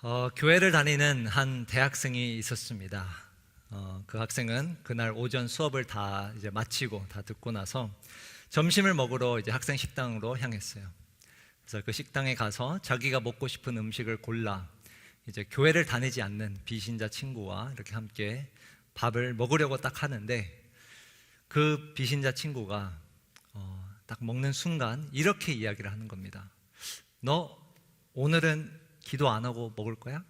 교회를 다니는 한 대학생이 있었습니다. 그 학생은 그날 오전 수업을 다 이제 마치고 다 듣고 나서 점심을 먹으러 이제 학생 식당으로 향했어요. 그래서 그 식당에 가서 자기가 먹고 싶은 음식을 골라 이제 교회를 다니지 않는 비신자 친구와 이렇게 함께 밥을 먹으려고 딱 하는데, 그 비신자 친구가 딱 먹는 순간 이렇게 이야기를 하는 겁니다. 너 오늘은 기도 안 하고 먹을 거야?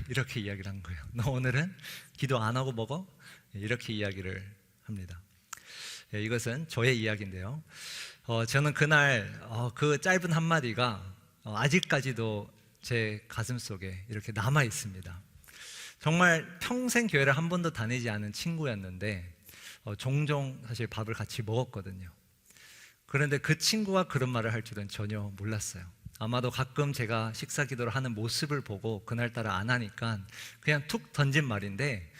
이렇게 이야기를 한 거예요. 너 오늘은 기도 안 하고 먹어? 이렇게 이야기를 합니다. 이것은 저의 이야기인데요. 저는 그날 그 짧은 한마디가 아직까지도 제 가슴 속에 이렇게 남아 있습니다. 정말 평생 교회를 한 번도 다니지 않은 친구였는데 종종 사실 밥을 같이 먹었거든요. 그런데 그 친구가 그런 말을 할 줄은 전혀 몰랐어요. 아마도 가끔 제가 식사 기도를 하는 모습을 보고 그날따라 안 하니까 그냥 툭 던진 말인데,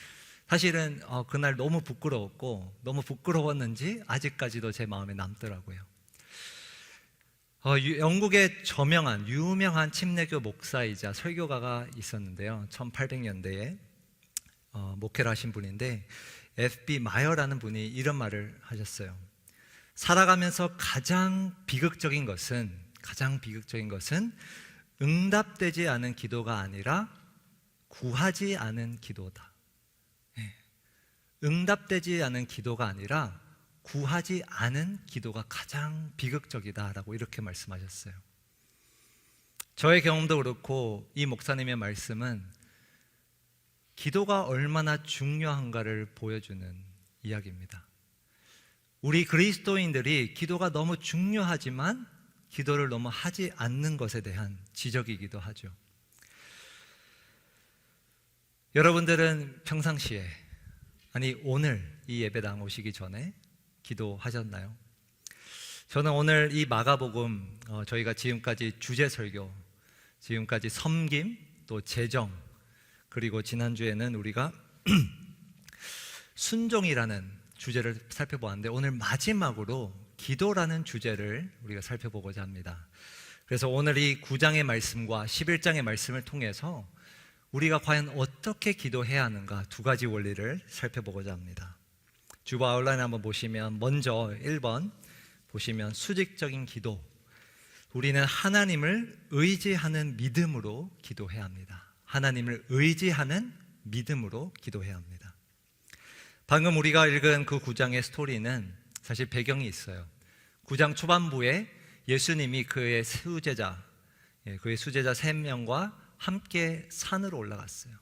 사실은 그날 너무 부끄러웠고 너무 부끄러웠는지 아직까지도 제 마음에 남더라고요. 영국의 유명한 침례교 목사이자 설교가가 있었는데요. 1800년대에 목회를 하신 분인데, F.B. 마여라는 분이 이런 말을 하셨어요. 살아가면서 가장 비극적인 것은 응답되지 않은 기도가 아니라 구하지 않은 기도다. 응답되지 않은 기도가 아니라 구하지 않은 기도가 가장 비극적이다라고 이렇게 말씀하셨어요. 저의 경험도 그렇고 이 목사님의 말씀은 기도가 얼마나 중요한가를 보여주는 이야기입니다. 우리 그리스도인들이 기도가 너무 중요하지만 기도를 너무 하지 않는 것에 대한 지적이기도 하죠. 여러분들은 평상시에, 오늘 이 예배당 오시기 전에 기도하셨나요? 저는 오늘 이 마가복음, 저희가 지금까지 주제 설교, 지금까지 섬김, 또 재정, 그리고 지난주에는 우리가 순종이라는 주제를 살펴보았는데, 오늘 마지막으로 기도라는 주제를 우리가 살펴보고자 합니다. 그래서 오늘 이 9장의 말씀과 11장의 말씀을 통해서 우리가 과연 어떻게 기도해야 하는가, 두 가지 원리를 살펴보고자 합니다. 주보 아웃라인 한번 보시면, 먼저 1번 보시면 수직적인 기도. 우리는 하나님을 의지하는 믿음으로 기도해야 합니다. 하나님을 의지하는 믿음으로 기도해야 합니다. 방금 우리가 읽은 그 9장의 스토리는 사실 배경이 있어요. 9장 초반부에 예수님이 그의 수제자 3명과 함께 산으로 올라갔어요.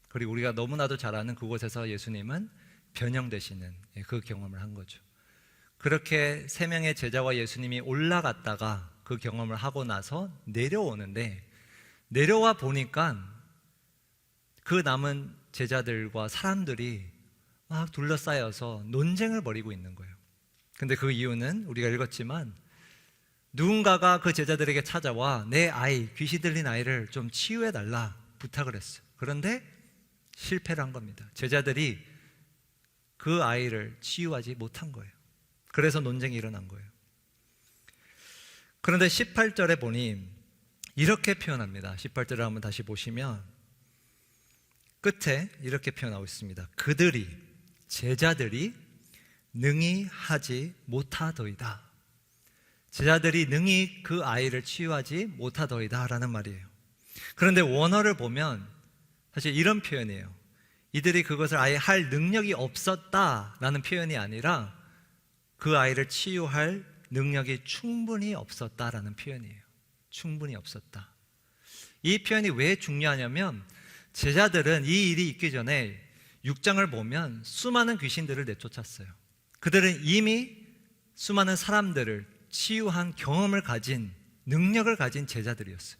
그리고 우리가 너무나도 잘 아는 그곳에서 예수님은 변형되시는 그 경험을 한 거죠. 그렇게 3명의 제자와 예수님이 올라갔다가 그 경험을 하고 나서 내려오는데, 내려와 보니까 그 남은 제자들과 사람들이 막 둘러싸여서 논쟁을 벌이고 있는 거예요. 근데 그 이유는 우리가 읽었지만, 누군가가 그 제자들에게 찾아와 내 아이, 귀신 들린 아이를 좀 치유해달라 부탁을 했어요. 그런데 실패를 한 겁니다. 제자들이 그 아이를 치유하지 못한 거예요. 그래서 논쟁이 일어난 거예요. 그런데 18절에 보니 이렇게 표현합니다. 18절을 한번 다시 보시면 끝에 이렇게 표현하고 있습니다. 제자들이 능히 하지 못하더이다. 제자들이 능히 그 아이를 치유하지 못하더이다 라는 말이에요. 그런데 원어를 보면 사실 이런 표현이에요. 이들이 그것을 아예 할 능력이 없었다라는 표현이 아니라 그 아이를 치유할 능력이 충분히 없었다라는 표현이에요. 충분히 없었다. 이 표현이 왜 중요하냐면, 제자들은 이 일이 있기 전에 6장을 보면 수많은 귀신들을 내쫓았어요. 그들은 이미 수많은 사람들을 치유한 경험을 가진, 능력을 가진 제자들이었어요.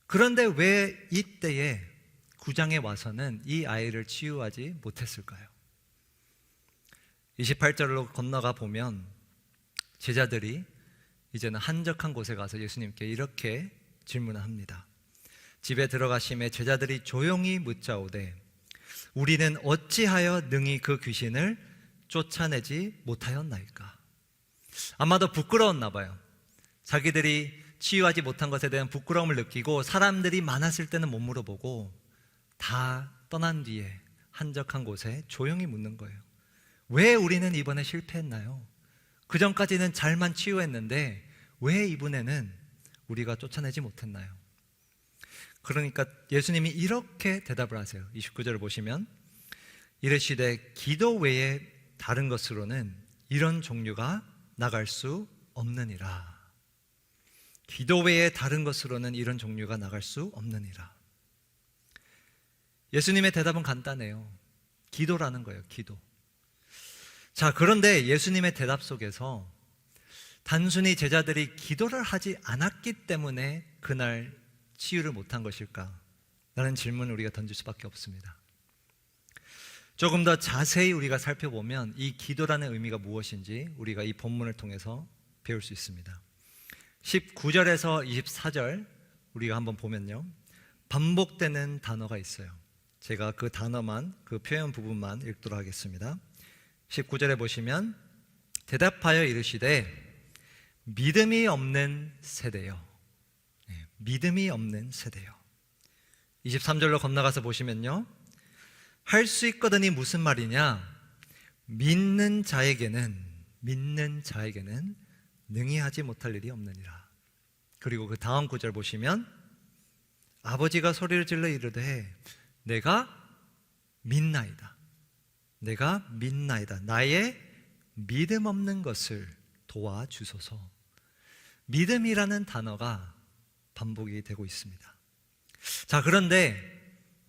그런데 왜 이때에 9장에 와서는 이 아이를 치유하지 못했을까요? 28절로 건너가 보면 제자들이 이제는 한적한 곳에 가서 예수님께 이렇게 질문을 합니다. 집에 들어가심에 제자들이 조용히 묻자오되 우리는 어찌하여 능히 그 귀신을 쫓아내지 못하였나이까? 아마도 부끄러웠나 봐요. 자기들이 치유하지 못한 것에 대한 부끄러움을 느끼고 사람들이 많았을 때는 못 물어보고 다 떠난 뒤에 한적한 곳에 조용히 묻는 거예요. 왜 우리는 이번에 실패했나요? 그 전까지는 잘만 치유했는데 왜 이번에는 우리가 쫓아내지 못했나요? 그러니까 예수님이 이렇게 대답을 하세요. 29절을 보시면 이르시되 기도 외에 다른 것으로는 이런 종류가 나갈 수 없느니라. 기도 외에 다른 것으로는 이런 종류가 나갈 수 없느니라. 예수님의 대답은 간단해요. 기도라는 거예요. 기도. 자, 그런데 예수님의 대답 속에서 단순히 제자들이 기도를 하지 않았기 때문에 그날 치유를 못한 것일까? 라는 질문을 우리가 던질 수밖에 없습니다. 조금 더 자세히 우리가 살펴보면 이 기도라는 의미가 무엇인지 우리가 이 본문을 통해서 배울 수 있습니다. 19절에서 24절 우리가 한번 보면요, 반복되는 단어가 있어요. 제가 그 단어만, 그 표현 부분만 읽도록 하겠습니다. 19절에 보시면 대답하여 이르시되 믿음이 없는 세대요. 믿음이 없는 세대요. 23절로 건너가서 보시면요, 할 수 있거든이 무슨 말이냐? 믿는 자에게는 능히 하지 못할 일이 없느니라. 그리고 그 다음 구절 보시면 아버지가 소리를 질러 이르되 내가 믿나이다. 나의 믿음 없는 것을 도와주소서. 믿음이라는 단어가 반복이 되고 있습니다. 자, 그런데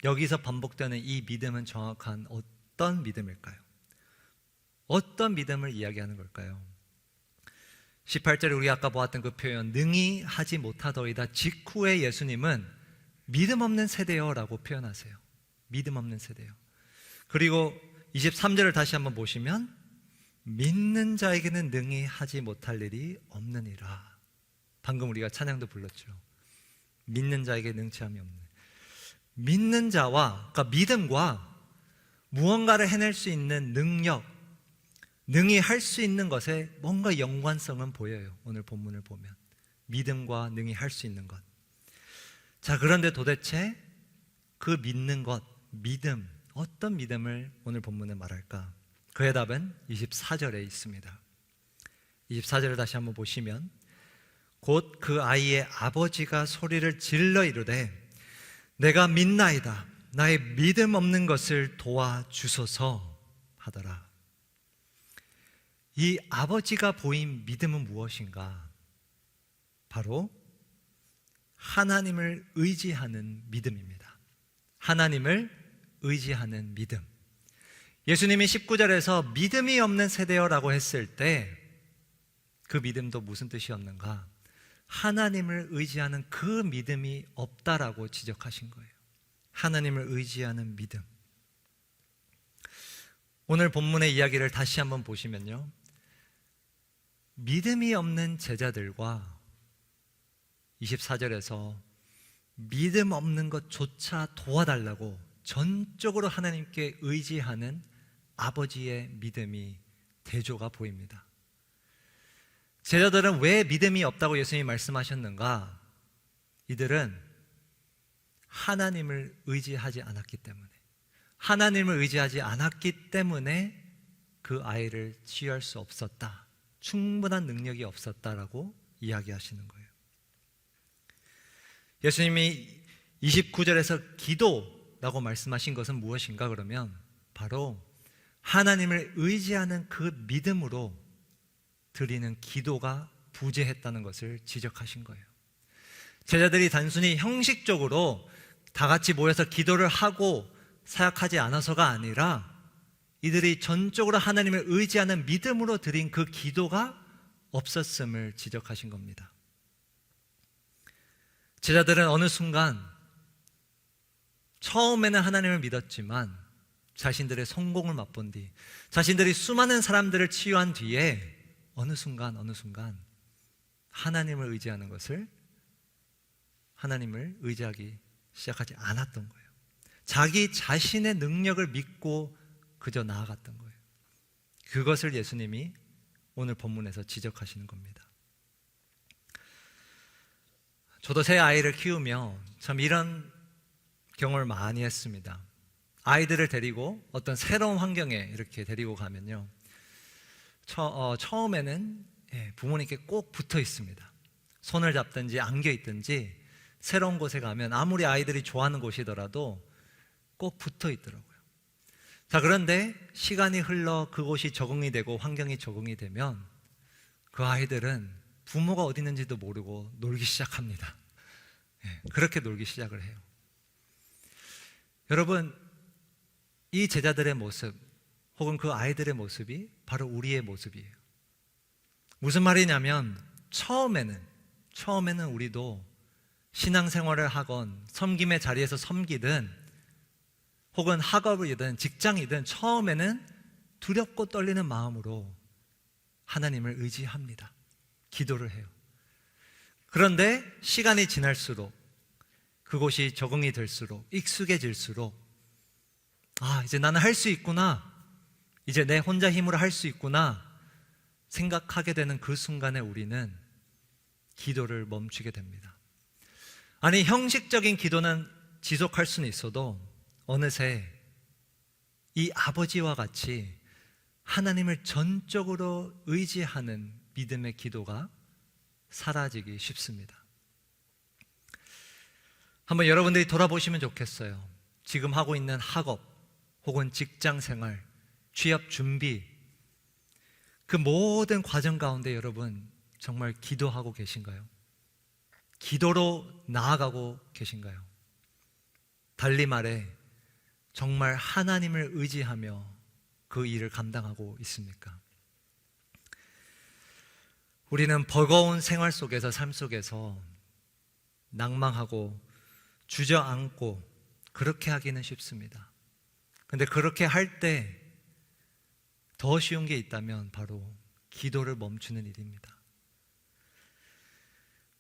여기서 반복되는 이 믿음은 정확한 어떤 믿음일까요? 어떤 믿음을 이야기하는 걸까요? 18절에 우리 아까 보았던 그 표현 능히 하지 못하더이다 직후에 예수님은 믿음 없는 세대요 라고 표현하세요. 믿음 없는 세대요. 그리고 23절을 다시 한번 보시면 믿는 자에게는 능히 하지 못할 일이 없느니라. 방금 우리가 찬양도 불렀죠. 믿는 자에게 능치함이 없는. 믿는 자와, 그러니까 믿음과 무언가를 해낼 수 있는 능력, 능히 할 수 있는 것에 뭔가 연관성은 보여요. 오늘 본문을 보면 믿음과 능히 할 수 있는 것. 자, 그런데 도대체 그 믿는 것, 믿음, 어떤 믿음을 오늘 본문에 말할까? 그의 답은 24절에 있습니다. 24절을 다시 한번 보시면 곧 그 아이의 아버지가 소리를 질러 이르되 내가 믿나이다. 나의 믿음 없는 것을 도와주소서 하더라. 이 아버지가 보인 믿음은 무엇인가? 바로 하나님을 의지하는 믿음입니다. 하나님을 의지하는 믿음. 예수님이 19절에서 믿음이 없는 세대여라고 했을 때 그 믿음도 무슨 뜻이었는가? 하나님을 의지하는 그 믿음이 없다라고 지적하신 거예요. 하나님을 의지하는 믿음. 오늘 본문의 이야기를 다시 한번 보시면요, 믿음이 없는 제자들과 24절에서 믿음 없는 것조차 도와달라고 전적으로 하나님께 의지하는 아버지의 믿음이 대조가 보입니다. 제자들은 왜 믿음이 없다고 예수님이 말씀하셨는가? 이들은 하나님을 의지하지 않았기 때문에, 하나님을 의지하지 않았기 때문에 그 아이를 치유할 수 없었다, 충분한 능력이 없었다라고 이야기하시는 거예요. 예수님이 29절에서 기도라고 말씀하신 것은 무엇인가? 그러면 바로 하나님을 의지하는 그 믿음으로 드리는 기도가 부재했다는 것을 지적하신 거예요. 제자들이 단순히 형식적으로 다 같이 모여서 기도를 하고 사역하지 않아서가 아니라 이들이 전적으로 하나님을 의지하는 믿음으로 드린 그 기도가 없었음을 지적하신 겁니다. 제자들은 어느 순간 처음에는 하나님을 믿었지만 자신들의 성공을 맛본 뒤, 자신들이 수많은 사람들을 치유한 뒤에 어느 순간 하나님을 의지하는 것을, 하나님을 의지하기 시작하지 않았던 거예요. 자기 자신의 능력을 믿고 그저 나아갔던 거예요. 그것을 예수님이 오늘 본문에서 지적하시는 겁니다. 저도 새 아이를 키우며 참 이런 경험을 많이 했습니다. 아이들을 데리고 어떤 새로운 환경에 이렇게 데리고 가면요, 처음에는 부모님께 꼭 붙어 있습니다. 손을 잡든지 안겨 있든지 새로운 곳에 가면 아무리 아이들이 좋아하는 곳이더라도 꼭 붙어 있더라고요. 자, 그런데 시간이 흘러 그곳이 적응이 되고 환경이 적응이 되면 그 아이들은 부모가 어디 있는지도 모르고 놀기 시작합니다. 그렇게 놀기 시작을 해요. 여러분, 이 제자들의 모습 혹은 그 아이들의 모습이 바로 우리의 모습이에요. 무슨 말이냐면 처음에는 우리도 신앙생활을 하건 섬김의 자리에서 섬기든 혹은 학업이든 직장이든 처음에는 두렵고 떨리는 마음으로 하나님을 의지합니다. 기도를 해요. 그런데 시간이 지날수록 그곳이 적응이 될수록 익숙해질수록 이제 나는 할 수 있구나, 이제 내 혼자 힘으로 할 수 있구나 생각하게 되는 그 순간에 우리는 기도를 멈추게 됩니다. 아니, 형식적인 기도는 지속할 수는 있어도 어느새 이 아버지와 같이 하나님을 전적으로 의지하는 믿음의 기도가 사라지기 쉽습니다. 한번 여러분들이 돌아보시면 좋겠어요. 지금 하고 있는 학업 혹은 직장 생활, 취업 준비, 그 모든 과정 가운데 여러분 정말 기도하고 계신가요? 기도로 나아가고 계신가요? 달리 말해 정말 하나님을 의지하며 그 일을 감당하고 있습니까? 우리는 버거운 생활 속에서, 삶 속에서 낭망하고 주저앉고 그렇게 하기는 쉽습니다. 근데 그렇게 할 때 더 쉬운 게 있다면 바로 기도를 멈추는 일입니다.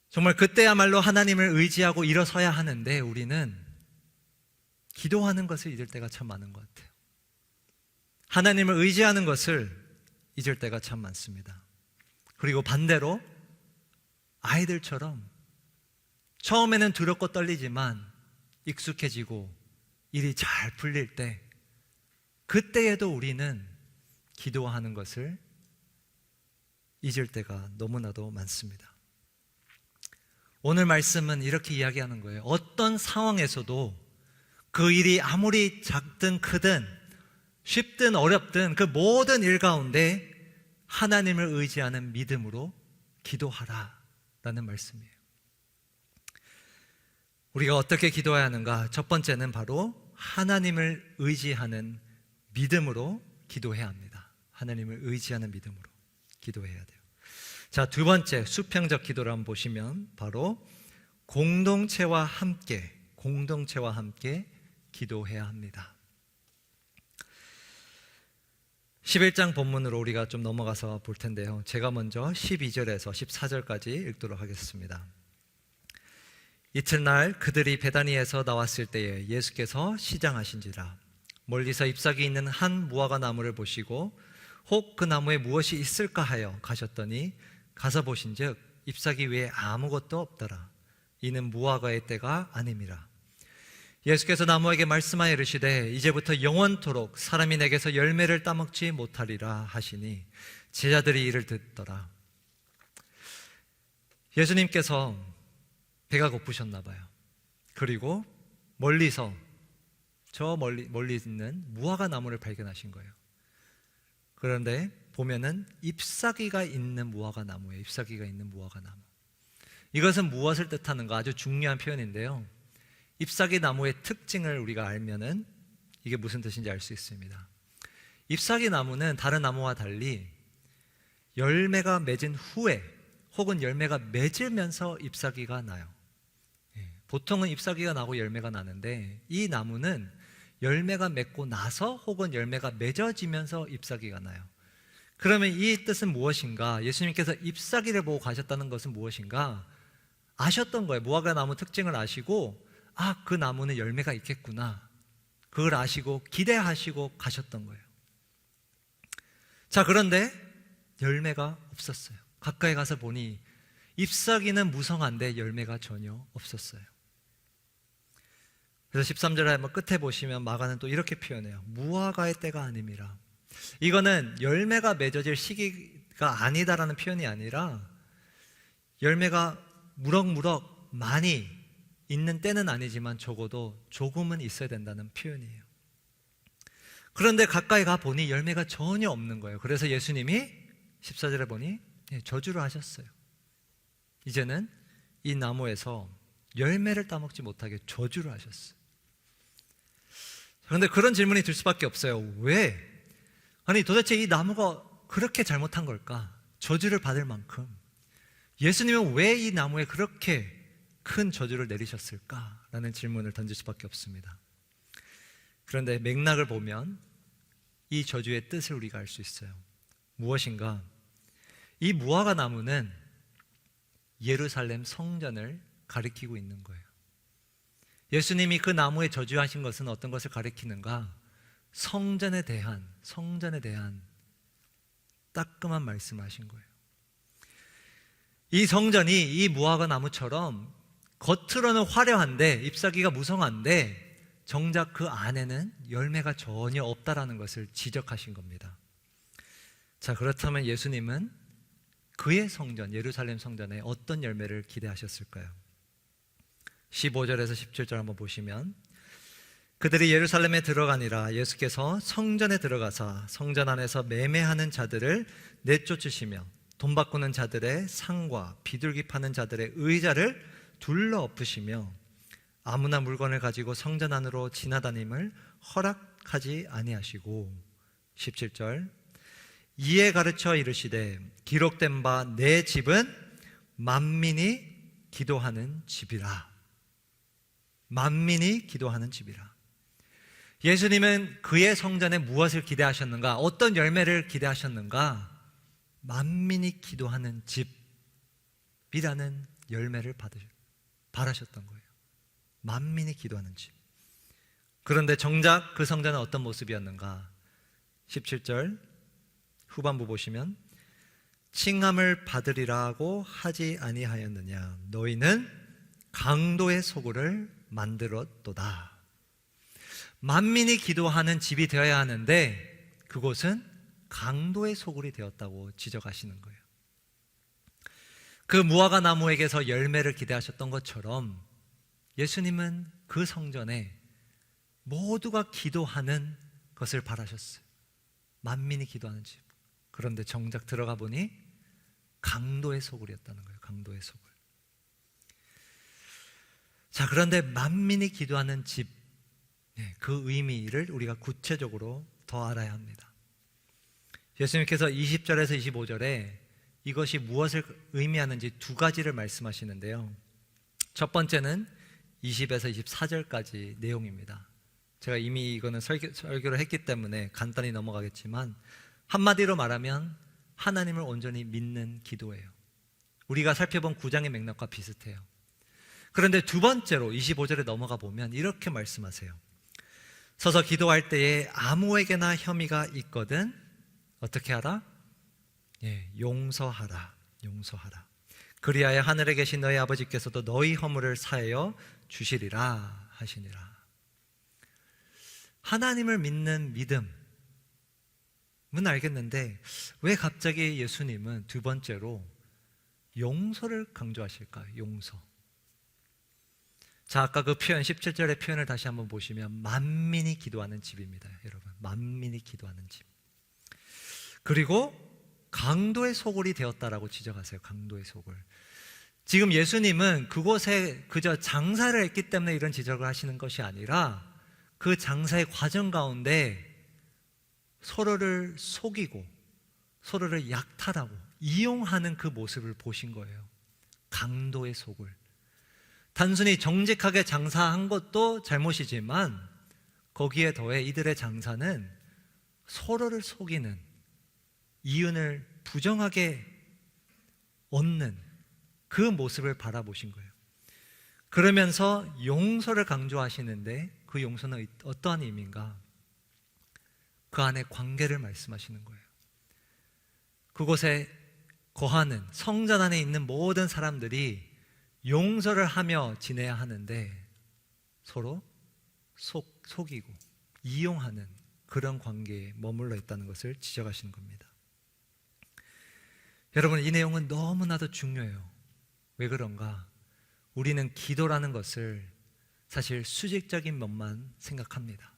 정말 그때야말로 하나님을 의지하고 일어서야 하는데 우리는 기도하는 것을 잊을 때가 참 많은 것 같아요. 하나님을 의지하는 것을 잊을 때가 참 많습니다. 그리고 반대로 아이들처럼 처음에는 두렵고 떨리지만 익숙해지고 일이 잘 풀릴 때, 그때에도 우리는 기도하는 것을 잊을 때가 너무나도 많습니다. 오늘 말씀은 이렇게 이야기하는 거예요. 어떤 상황에서도 그 일이 아무리 작든 크든 쉽든 어렵든 그 모든 일 가운데 하나님을 의지하는 믿음으로 기도하라 라는 말씀이에요. 우리가 어떻게 기도해야 하는가? 첫 번째는 바로 하나님을 의지하는 믿음으로 기도해야 합니다. 하나님을 의지하는 믿음으로 기도해야 돼요. 자, 두 번째 수평적 기도를 한번 보시면 바로 공동체와 함께 기도해야 합니다. 11장 본문으로 우리가 좀 넘어가서 볼 텐데요. 제가 먼저 12절에서 14절까지 읽도록 하겠습니다. 이튿날 그들이 베다니에서 나왔을 때에 예수께서 시장하신지라 멀리서 잎사귀 있는 한 무화과 나무를 보시고 혹 그 나무에 무엇이 있을까 하여 가셨더니 가서 보신즉 잎사귀 외에 아무것도 없더라. 이는 무화과의 때가 아님이라. 예수께서 나무에게 말씀하여 이르시되 이제부터 영원토록 사람이 내게서 열매를 따먹지 못하리라 하시니 제자들이 이를 듣더라. 예수님께서 배가 고프셨나 봐요. 그리고 멀리서 멀리 있는 무화과 나무를 발견하신 거예요. 그런데 보면은 잎사귀가 있는 무화과 나무예요. 잎사귀가 있는 무화과 나무. 이것은 무엇을 뜻하는가? 아주 중요한 표현인데요. 잎사귀 나무의 특징을 우리가 알면은 이게 무슨 뜻인지 알 수 있습니다. 잎사귀 나무는 다른 나무와 달리 열매가 맺은 후에 혹은 열매가 맺으면서 잎사귀가 나요. 보통은 잎사귀가 나고 열매가 나는데 이 나무는 열매가 맺고 나서 혹은 열매가 맺어지면서 잎사귀가 나요. 그러면 이 뜻은 무엇인가? 예수님께서 잎사귀를 보고 가셨다는 것은 무엇인가? 아셨던 거예요. 무화과 나무 특징을 아시고 그 나무는 열매가 있겠구나, 그걸 아시고 기대하시고 가셨던 거예요. 자, 그런데 열매가 없었어요. 가까이 가서 보니 잎사귀는 무성한데 열매가 전혀 없었어요. 그래서 13절에 한번 끝에 보시면 마가는 또 이렇게 표현해요. 무화과의 때가 아님이라. 이거는 열매가 맺어질 시기가 아니다라는 표현이 아니라 열매가 무럭무럭 많이 있는 때는 아니지만 적어도 조금은 있어야 된다는 표현이에요. 그런데 가까이 가 보니 열매가 전혀 없는 거예요. 그래서 예수님이 14절에 보니 저주를 하셨어요. 이제는 이 나무에서 열매를 따먹지 못하게 저주를 하셨어요. 그런데 그런 질문이 들 수밖에 없어요. 왜? 아니 도대체 이 나무가 그렇게 잘못한 걸까? 저주를 받을 만큼 예수님은 왜 이 나무에 그렇게 큰 저주를 내리셨을까? 라는 질문을 던질 수밖에 없습니다. 그런데 맥락을 보면 이 저주의 뜻을 우리가 알 수 있어요. 무엇인가? 이 무화과 나무는 예루살렘 성전을 가리키고 있는 거예요. 예수님이 그 나무에 저주하신 것은 어떤 것을 가리키는가? 성전에 대한 따끔한 말씀을 하신 거예요. 이 성전이 이 무화과 나무처럼 겉으로는 화려한데 잎사귀가 무성한데 정작 그 안에는 열매가 전혀 없다라는 것을 지적하신 겁니다. 자, 그렇다면 예수님은 그의 성전, 예루살렘 성전에 어떤 열매를 기대하셨을까요? 15절에서 17절 한번 보시면 그들이 예루살렘에 들어가니라 예수께서 성전에 들어가사 성전 안에서 매매하는 자들을 내쫓으시며 돈 바꾸는 자들의 상과 비둘기 파는 자들의 의자를 둘러 엎으시며 아무나 물건을 가지고 성전 안으로 지나다님을 허락하지 아니하시고 17절 이에 가르쳐 이르시되 기록된 바 내 집은 만민이 기도하는 집이라. 만민이 기도하는 집이라. 예수님은 그의 성전에 무엇을 기대하셨는가? 어떤 열매를 기대하셨는가? 만민이 기도하는 집이라는 열매를 바라셨던 거예요. 만민이 기도하는 집. 그런데 정작 그 성전은 어떤 모습이었는가? 17절 후반부 보시면 칭함을 받으리라고 하지 아니하였느냐? 너희는 강도의 소굴을 만들었도다. 만민이 기도하는 집이 되어야 하는데 그곳은 강도의 소굴이 되었다고 지적하시는 거예요. 그 무화과 나무에게서 열매를 기대하셨던 것처럼 예수님은 그 성전에 모두가 기도하는 것을 바라셨어요. 만민이 기도하는 집. 그런데 정작 들어가 보니 강도의 소굴이었다는 거예요. 강도의 소굴. 자, 그런데 만민이 기도하는 집, 그 의미를 우리가 구체적으로 더 알아야 합니다. 예수님께서 20절에서 25절에 이것이 무엇을 의미하는지 두 가지를 말씀하시는데요. 첫 번째는 20에서 24절까지 내용입니다. 제가 이미 이거는 설교를 했기 때문에 간단히 넘어가겠지만 한마디로 말하면 하나님을 온전히 믿는 기도예요. 우리가 살펴본 9장의 맥락과 비슷해요. 그런데 두 번째로 25절에 넘어가 보면 이렇게 말씀하세요. 서서 기도할 때에 아무에게나 혐의가 있거든 어떻게 하라? 용서하라. 용서하라. 그리하여 하늘에 계신 너희 아버지께서도 너희 허물을 사하여 주시리라 하시니라. 하나님을 믿는 믿음은 알겠는데 왜 갑자기 예수님은 두 번째로 용서를 강조하실까요? 용서. 자, 아까 그 표현 17절의 표현을 다시 한번 보시면 만민이 기도하는 집입니다. 여러분, 만민이 기도하는 집. 그리고 강도의 소굴이 되었다라고 지적하세요. 강도의 소굴. 지금 예수님은 그곳에 그저 장사를 했기 때문에 이런 지적을 하시는 것이 아니라 그 장사의 과정 가운데 서로를 속이고 서로를 약탈하고 이용하는 그 모습을 보신 거예요. 강도의 소굴. 단순히 정직하게 장사한 것도 잘못이지만 거기에 더해 이들의 장사는 서로를 속이는, 이윤을 부정하게 얻는 그 모습을 바라보신 거예요. 그러면서 용서를 강조하시는데 그 용서는 어떠한 의미인가? 그 안에 관계를 말씀하시는 거예요. 그곳에 거하는 성전 안에 있는 모든 사람들이 용서를 하며 지내야 하는데 서로 속이고 이용하는 그런 관계에 머물러 있다는 것을 지적하시는 겁니다. 여러분, 이 내용은 너무나도 중요해요. 왜 그런가? 우리는 기도라는 것을 사실 수직적인 면만 생각합니다.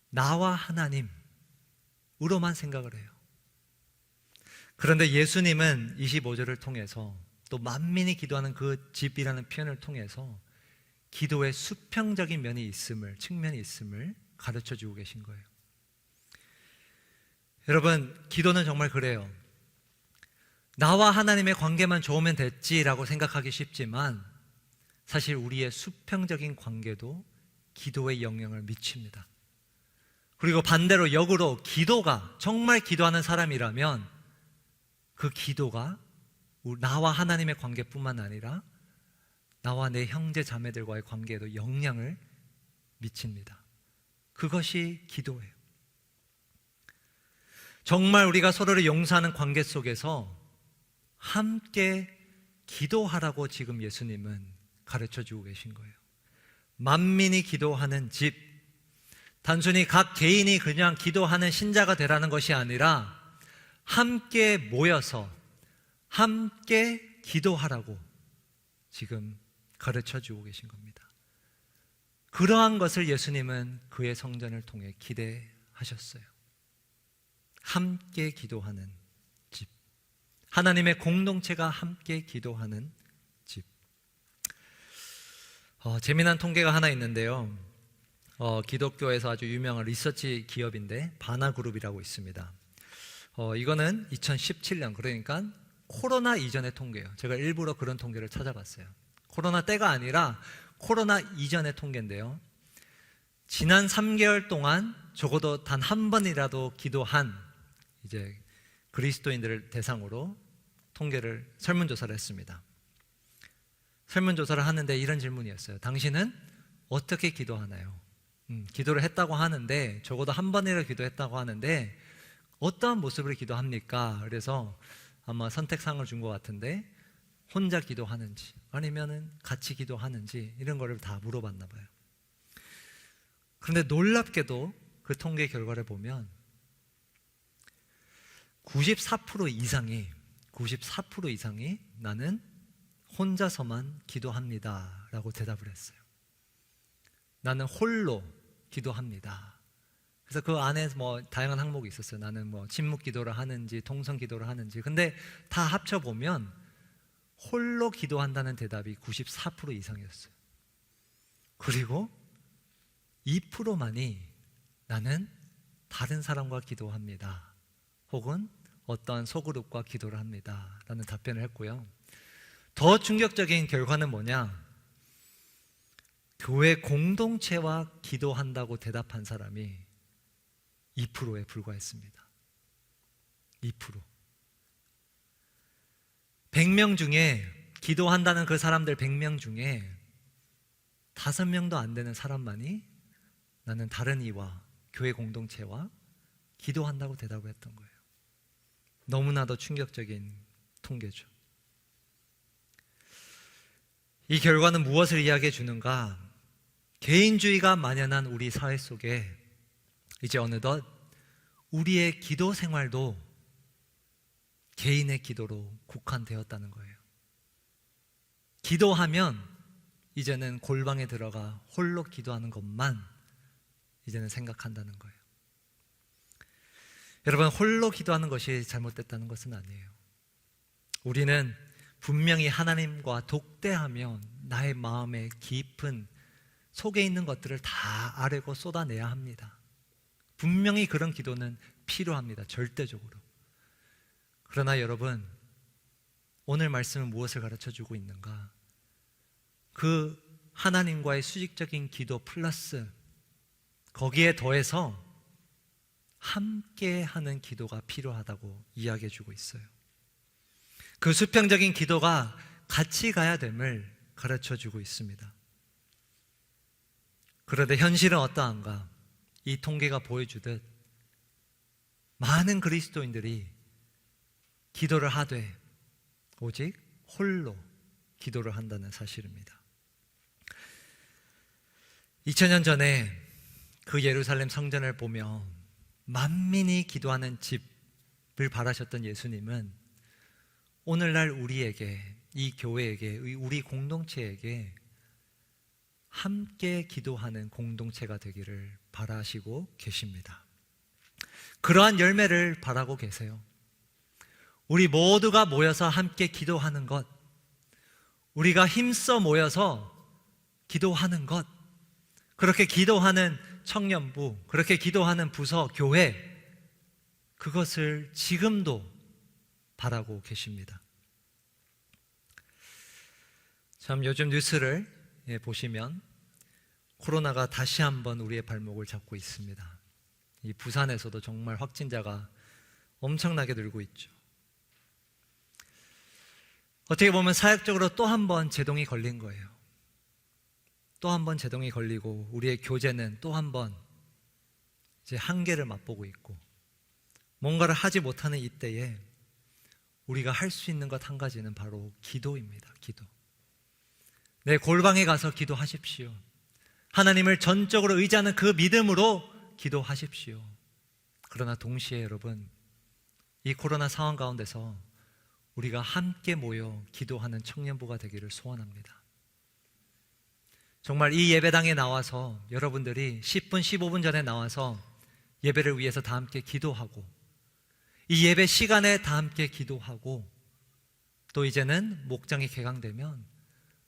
나와 하나님으로만 생각을 해요. 그런데 예수님은 25절을 통해서 또 만민이 기도하는 그 집이라는 표현을 통해서 기도의 수평적인 측면이 있음을 가르쳐 주고 계신 거예요. 여러분, 기도는 정말 그래요. 나와 하나님의 관계만 좋으면 됐지라고 생각하기 쉽지만 사실 우리의 수평적인 관계도 기도에 영향을 미칩니다. 그리고 반대로 역으로 기도가 정말 기도하는 사람이라면 그 기도가 나와 하나님의 관계뿐만 아니라 나와 내 형제 자매들과의 관계에도 영향을 미칩니다. 그것이 기도예요. 정말 우리가 서로를 용서하는 관계 속에서 함께 기도하라고 지금 예수님은 가르쳐 주고 계신 거예요. 만민이 기도하는 집, 단순히 각 개인이 그냥 기도하는 신자가 되라는 것이 아니라 함께 모여서 함께 기도하라고 지금 가르쳐 주고 계신 겁니다. 그러한 것을 예수님은 그의 성전을 통해 기대하셨어요. 함께 기도하는 집, 하나님의 공동체가 함께 기도하는 집. 재미난 통계가 하나 있는데요. 기독교에서 아주 유명한 리서치 기업인데 바나그룹이라고 있습니다. 이거는 2017년, 그러니까 코로나 이전의 통계예요. 제가 일부러 그런 통계를 찾아봤어요. 코로나 때가 아니라 코로나 이전의 통계인데요. 지난 3개월 동안 적어도 단 한 번이라도 기도한 이제 그리스도인들을 대상으로 설문조사를 했습니다. 설문조사를 하는데 이런 질문이었어요. 당신은 어떻게 기도하나요? 기도를 했다고 하는데, 적어도 한 번이라도 기도했다고 하는데 어떠한 모습으로 기도합니까? 그래서 아마 선택사항을 준 것 같은데 혼자 기도하는지 아니면은 같이 기도하는지 이런 거를 다 물어봤나 봐요. 그런데 놀랍게도 그 통계 결과를 보면 94% 이상이 나는 혼자서만 기도합니다 라고 대답을 했어요. 나는 홀로 기도합니다. 그래서 그 안에 다양한 항목이 있었어요. 나는 침묵 기도를 하는지 통성 기도를 하는지. 근데 다 합쳐보면 홀로 기도한다는 대답이 94% 이상이었어요. 그리고 2%만이 나는 다른 사람과 기도합니다, 혹은 어떠한 소그룹과 기도를 합니다 라는 답변을 했고요. 더 충격적인 결과는 뭐냐? 교회 공동체와 기도한다고 대답한 사람이 2%에 불과했습니다. 2%. 100명 중에, 기도한다는 그 사람들 100명 중에 5명도 안 되는 사람만이 나는 다른 이와 교회 공동체와 기도한다고 대답을 했던 거예요. 너무나도 충격적인 통계죠. 이 결과는 무엇을 이야기해 주는가? 개인주의가 만연한 우리 사회 속에 이제 어느덧 우리의 기도 생활도 개인의 기도로 국한되었다는 거예요. 기도하면 이제는 골방에 들어가 홀로 기도하는 것만 이제는 생각한다는 거예요. 여러분, 홀로 기도하는 것이 잘못됐다는 것은 아니에요. 우리는 분명히 하나님과 독대하며 나의 마음의 깊은 속에 있는 것들을 다 아뢰고 쏟아내야 합니다. 분명히 그런 기도는 필요합니다. 절대적으로. 그러나 여러분, 오늘 말씀은 무엇을 가르쳐주고 있는가? 그 하나님과의 수직적인 기도 플러스 거기에 더해서 함께하는 기도가 필요하다고 이야기해주고 있어요. 그 수평적인 기도가 같이 가야 됨을 가르쳐주고 있습니다. 그런데 현실은 어떠한가? 이 통계가 보여주듯 많은 그리스도인들이 기도를 하되 오직 홀로 기도를 한다는 사실입니다. 2000년 전에 그 예루살렘 성전을 보며 만민이 기도하는 집을 바라셨던 예수님은 오늘날 우리에게, 이 교회에게, 우리 공동체에게 함께 기도하는 공동체가 되기를 바라시고 계십니다. 그러한 열매를 바라고 계세요. 우리 모두가 모여서 함께 기도하는 것, 우리가 힘써 모여서 기도하는 것, 그렇게 기도하는 청년부, 그렇게 기도하는 부서, 교회, 그것을 지금도 바라고 계십니다. 참 요즘 뉴스를 보시면 코로나가 다시 한번 우리의 발목을 잡고 있습니다. 이 부산에서도 정말 확진자가 엄청나게 늘고 있죠. 어떻게 보면 사역적으로 또 한 번 제동이 걸린 거예요. 또 한 번 제동이 걸리고 우리의 교제는 또 한 번 이제 한계를 맛보고 있고, 뭔가를 하지 못하는 이때에 우리가 할 수 있는 것 한 가지는 바로 기도입니다. 기도. 내 골방에 가서 기도하십시오. 하나님을 전적으로 의지하는 그 믿음으로 기도하십시오. 그러나 동시에 여러분, 이 코로나 상황 가운데서 우리가 함께 모여 기도하는 청년부가 되기를 소원합니다. 정말 이 예배당에 나와서 여러분들이 10분, 15분 전에 나와서 예배를 위해서 다 함께 기도하고, 이 예배 시간에 다 함께 기도하고, 또 이제는 목장이 개강되면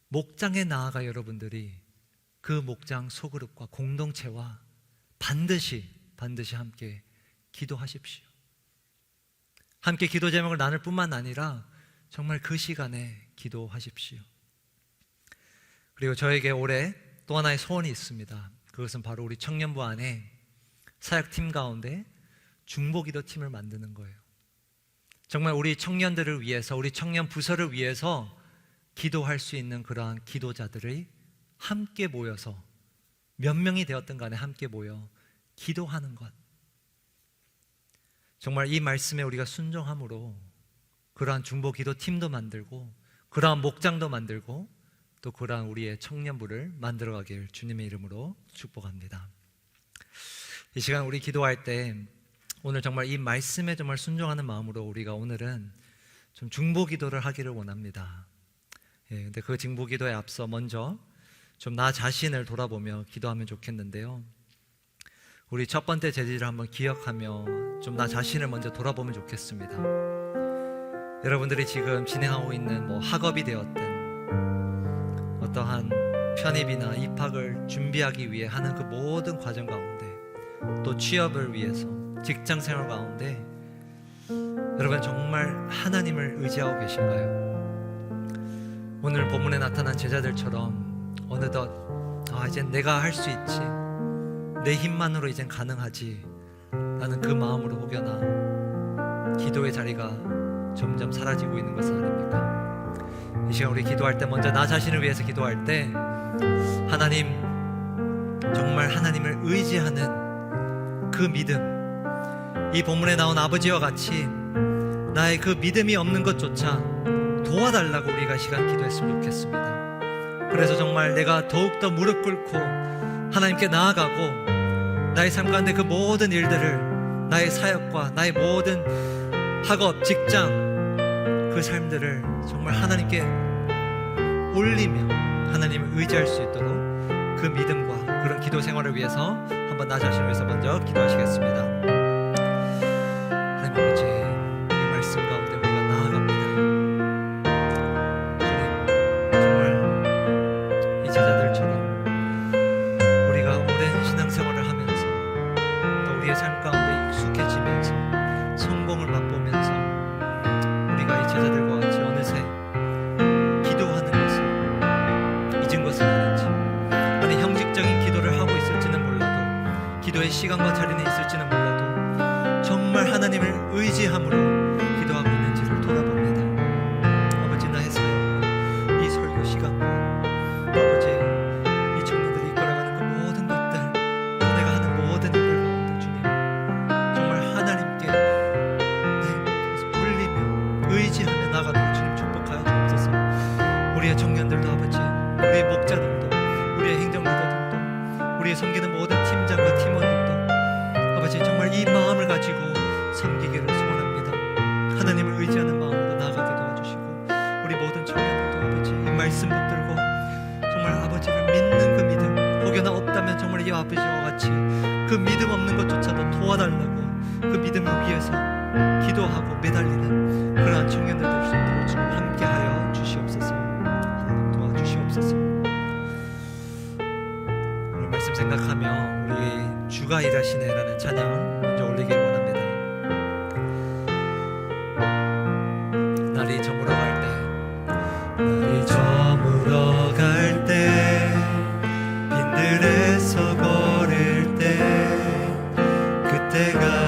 목장에 나아가 여러분들이 그 목장 소그룹과 공동체와 반드시 함께 기도하십시오. 함께 기도 제목을 나눌 뿐만 아니라 정말 그 시간에 기도하십시오. 그리고 저에게 올해 또 하나의 소원이 있습니다. 그것은 바로 우리 청년부 안에 사역팀 가운데 중보기도 팀을 만드는 거예요. 정말 우리 청년들을 위해서, 우리 청년 부서를 위해서 기도할 수 있는 그러한 기도자들이 함께 모여서, 몇 명이 되었든 간에 함께 모여 기도하는 것, 정말 이 말씀에 우리가 순종함으로 그러한 중보기도 팀도 만들고, 그러한 목장도 만들고, 또 그러한 우리의 청년부를 만들어가길 주님의 이름으로 축복합니다. 이 시간 우리 기도할 때 오늘 정말 이 말씀에 정말 순종하는 마음으로 우리가 오늘은 좀 중보기도를 하기를 원합니다. 근데 그 중보기도에 앞서 먼저 좀 나 자신을 돌아보며 기도하면 좋겠는데요. 우리 첫 번째 제지를 한번 기억하며 좀 나 자신을 먼저 돌아보면 좋겠습니다. 여러분들이 지금 진행하고 있는 학업이 되었든 어떠한 편입이나 입학을 준비하기 위해 하는 그 모든 과정 가운데, 또 취업을 위해서 직장 생활 가운데 여러분 정말 하나님을 의지하고 계신가요? 오늘 본문에 나타난 제자들처럼 어느덧 이젠 내가 할 수 있지, 내 힘만으로 이젠 가능하지 라는 그 마음으로 혹여나 기도의 자리가 점점 사라지고 있는 것은 아닙니까? 이 시간 우리 기도할 때 먼저 나 자신을 위해서 기도할 때 하나님, 정말 하나님을 의지하는 그 믿음, 이 본문에 나온 아버지와 같이 나의 그 믿음이 없는 것조차 도와달라고 우리가 시간 기도했으면 좋겠습니다. 그래서 정말 내가 더욱더 무릎 꿇고 하나님께 나아가고 나의 삶 가운데 그 모든 일들을, 나의 사역과 나의 모든 학업, 직장, 그 삶들을 정말 하나님께 올리며 하나님을 의지할 수 있도록 그 믿음과 그런 기도 생활을 위해서 한번 나 자신을 위해서 먼저 기도하시겠습니다. 하나님 아버지, 이 말씀 가운데 우리가 나아갑니다. 하나님, 정말 이 제자들처럼 우리가 오랜 신앙생활을 하면서 또 우리의 삶 가운데 익숙해지면서 성공을 맛보면서 우리가 이 제자들과 같이 어느새 기도하는 것을 잊은 것은 아닌지, 아니 형식적인 기도를 하고 있을지는 몰라도, 기도의 시간과 자리는 있을지는 몰라도 정말 하나님을 의지함으로 기도하고 있는지를 돌아봅니다. 아버지, 나의 사역과 이 설교 시간과 아버지, 이 청년들이 이끌어가는 그 모든 것들, 또 내가 하는 모든 일들 가운데 주님, 정말 하나님께 내 올리며 의지하며 나가도록 주님 축복 팀장과 팀원들도 아버지 정말 이 마음을 가지고 섬기기를 소원합니다. 하나님을 의지하는 마음으로 나아가게 도와주시고 우리 모든 청년들도 아버지 이 말씀 붙들고 정말 아버지를 믿는 그 믿음, 혹여나 없다면 정말 이 아버지와 같이 그 믿음 없는 것조차도 도와달라고 그 믿음을 위해서 기도하고 매달리는 그러한 청년들 될 수 있도록 주님 함께하여 주시옵소서. 하나님 도와주시옵소서. 오늘 말씀 생각하며 우리 주가 일하시네라는 찬양을 먼저 올리길 원합니다. 날이 저물어 갈 때, 날이 저물어 갈 때, 빈들에서 걸을 때, 그때가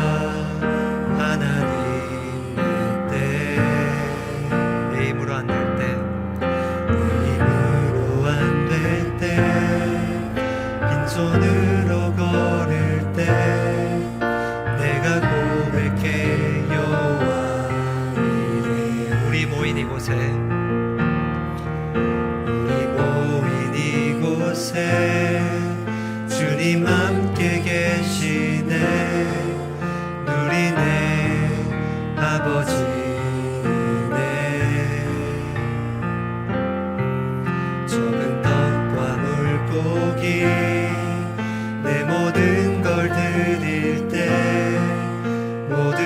손으로 걸을 때 내가 고백해 여호와 이래. 우리 모인 이곳에 주님 함께 계시네. 누리네 아버지네. 적은 떡과 물고기 내 모든 걸 드릴 때 모두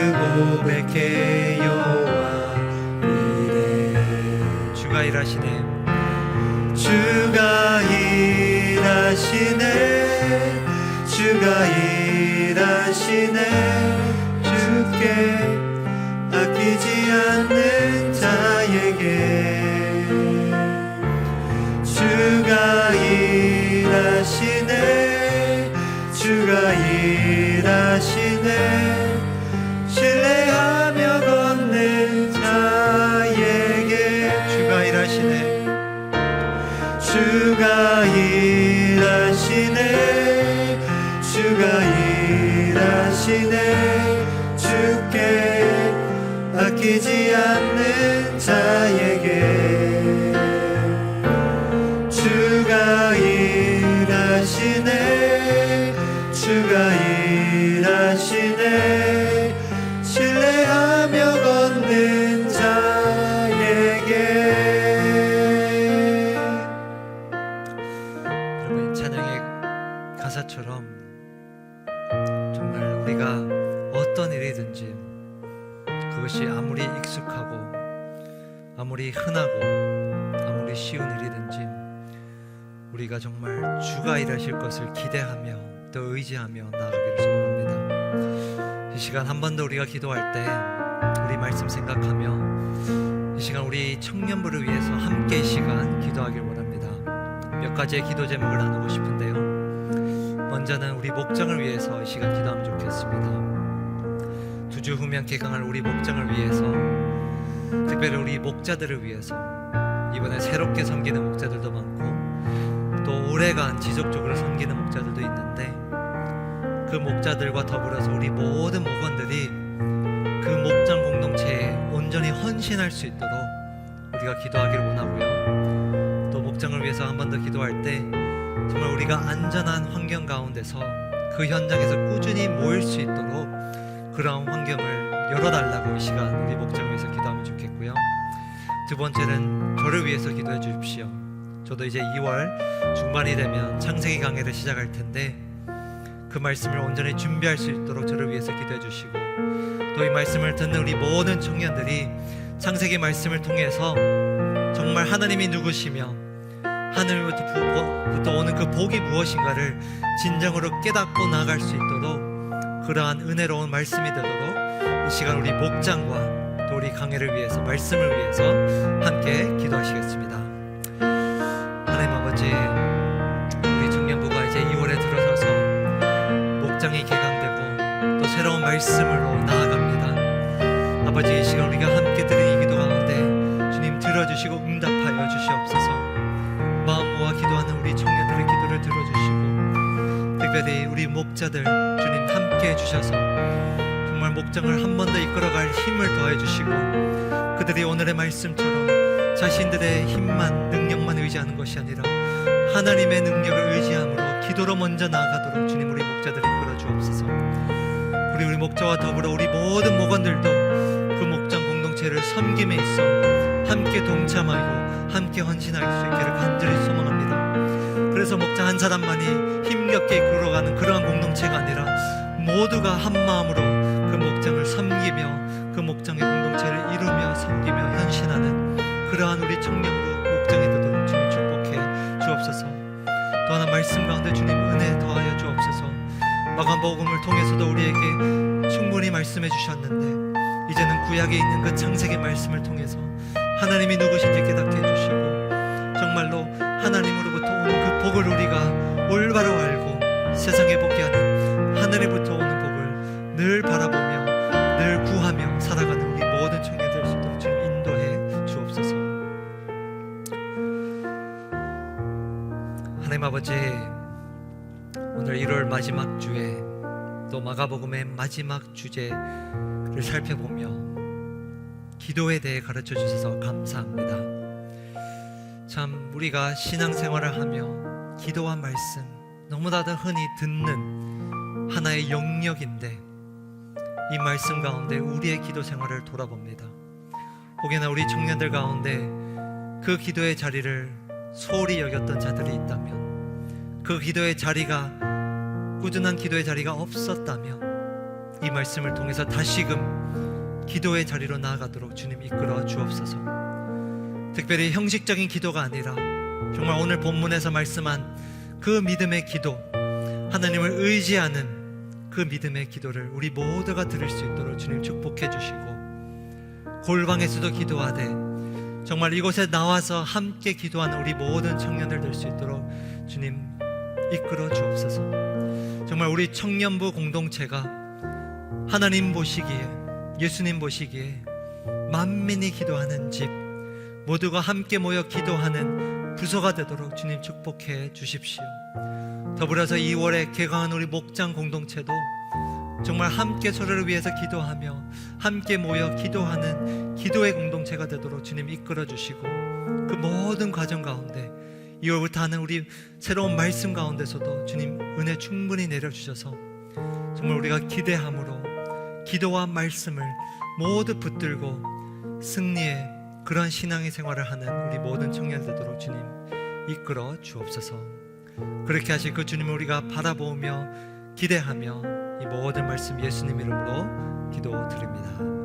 고백해 여호와 이래. 주가 일하시네. 주가 일하시네. 주가 일하시네. 주께 아끼지 않는 자에게 주가 일하시네. 주가 일하시네. 신뢰하며 걷는 자에게 주가 일하시네. 주가 일하시네. 주가 일하시네. 주께 아끼지 않는 자에게 주가 일하시네. 주가 일하시네. 신뢰하며 걷는 자에게. 여러분, 찬양의 가사처럼 정말 우리가 어떤 일이든지 그것이 아무리 익숙하고 아무리 흔하고 아무리 쉬운 일이든지 우리가 정말 주가 일하실 것을 기대하며 또 의지하며 나아가기를 소망합니다. 이 시간 한 번 더 우리가 기도할 때 우리 말씀 생각하며 이 시간 우리 청년부를 위해서 함께 이 시간 기도하길 원합니다. 몇 가지의 기도 제목을 나누고 싶은데요, 먼저는 우리 목장을 위해서 이 시간 기도하면 좋겠습니다. 두 주 후면 개강할 우리 목장을 위해서, 특별히 우리 목자들을 위해서, 이번에 새롭게 섬기는 목자들도 많고 또 오래간 지속적으로 섬기는 목자들도 있는데 그 목자들과 더불어서 우리 모든 목원들이 그 목장 공동체에 온전히 헌신할 수 있도록 우리가 기도하기를 원하고요. 또 목장을 위해서 한 번 더 기도할 때 정말 우리가 안전한 환경 가운데서 그 현장에서 꾸준히 모일 수 있도록 그런 환경을 열어달라고 이 시간 우리 목장을 위해서 기도하면 좋겠고요. 두 번째는 저를 위해서 기도해 주십시오. 저도 이제 2월 중반이 되면 창세기 강해를 시작할 텐데 그 말씀을 온전히 준비할 수 있도록 저를 위해서 기도해 주시고, 또 이 말씀을 듣는 우리 모든 청년들이 창세기 말씀을 통해서 정말 하나님이 누구시며 하늘로부터 오는 그 복이 무엇인가를 진정으로 깨닫고 나아갈 수 있도록 그러한 은혜로운 말씀이 되도록 이 시간 우리 목장과 또 우리 강해를 위해서, 말씀을 위해서 함께 기도하시겠습니다. 하나님 아버지, 우리 청년부가 이제 2월에 들어서서 목장이 개강되고 또 새로운 말씀으로 나아갑니다. 아버지, 이 시간 우리가 함께 드린 이 기도 가운데 주님 들어주시고 응답하여 주시옵소서. 마음 모아 기도하는 우리 청년들의 기도를 들어주시고, 특별히 우리 목자들 주님 함께 해주셔서 정말 목장을 한 번 더 이끌어갈 힘을 더해주시고, 그들이 오늘의 말씀처럼 자신들의 힘만 능력만 의지하는 것이 아니라 하나님의 능력을 의지함으로 기도로 먼저 나아가도록 주님 우리 목자들 이끌어 주옵소서. 우리 목자와 더불어 우리 모든 목원들도 그 목장 공동체를 섬김에 있어 함께 동참하고 함께 헌신할 수 있기를 간절히 소망합니다. 그래서 목자 한 사람만이 힘겹게 이끌어가는 그러한 공동체가 아니라 모두가 한 마음으로 그 목장을 섬기며 그 목장의 공동체를 이루며 섬기며 헌신하는 그러한 우리 청년부 목장이 되도록 주님 축복해 주옵소서. 또 하나 말씀 가운데 주님 은혜 더하여 주옵소서. 마가복음을 통해서도 우리에게 충분히 말씀해 주셨는데 이제는 구약에 있는 그 창세기 말씀을 통해서 하나님이 누구신지 깨닫게 해주시고 정말로 하나님으로부터 온 그 복을 우리가 올바로 알고 세상에 복게 하는 하늘에부터 오는 복을 늘 바라보며 늘 구하며 살아가는 우리 모든 청년들 될 수 있도록 주님 인도해 주옵소서. 하나님 아버지, 오늘 1월 마지막 주에 또 마가복음의 마지막 주제를 살펴보며 기도에 대해 가르쳐 주셔서 감사합니다. 참 우리가 신앙생활을 하며 기도와 말씀 너무나도 흔히 듣는 하나의 영역인데 이 말씀 가운데 우리의 기도 생활을 돌아봅니다. 혹여나 우리 청년들 가운데 그 기도의 자리를 소홀히 여겼던 자들이 있다면, 그 기도의 자리가 꾸준한 기도의 자리가 없었다면 이 말씀을 통해서 다시금 기도의 자리로 나아가도록 주님 이끌어 주옵소서. 특별히 형식적인 기도가 아니라 정말 오늘 본문에서 말씀한 그 믿음의 기도, 하나님을 의지하는 그 믿음의 기도를 우리 모두가 들을 수 있도록 주님 축복해 주시고, 골방에서도 기도하되 정말 이곳에 나와서 함께 기도하는 우리 모든 청년들 될 수 있도록 주님 이끌어 주옵소서. 정말 우리 청년부 공동체가 하나님 보시기에, 예수님 보시기에 만민이 기도하는 집, 모두가 함께 모여 기도하는 부서가 되도록 주님 축복해 주십시오. 더불어서 2월에 개강한 우리 목장 공동체도 정말 함께 서로를 위해서 기도하며 함께 모여 기도하는 기도의 공동체가 되도록 주님 이끌어 주시고, 그 모든 과정 가운데 2월부터 하는 우리 새로운 말씀 가운데서도 주님 은혜 충분히 내려주셔서 정말 우리가 기대함으로 기도와 말씀을 모두 붙들고 승리의 그런 신앙의 생활을 하는 우리 모든 청년 되도록 주님 이끌어 주옵소서. 그렇게 하실 그 주님을 우리가 바라보며 기대하며 이 모든 말씀 예수님 이름으로 기도드립니다.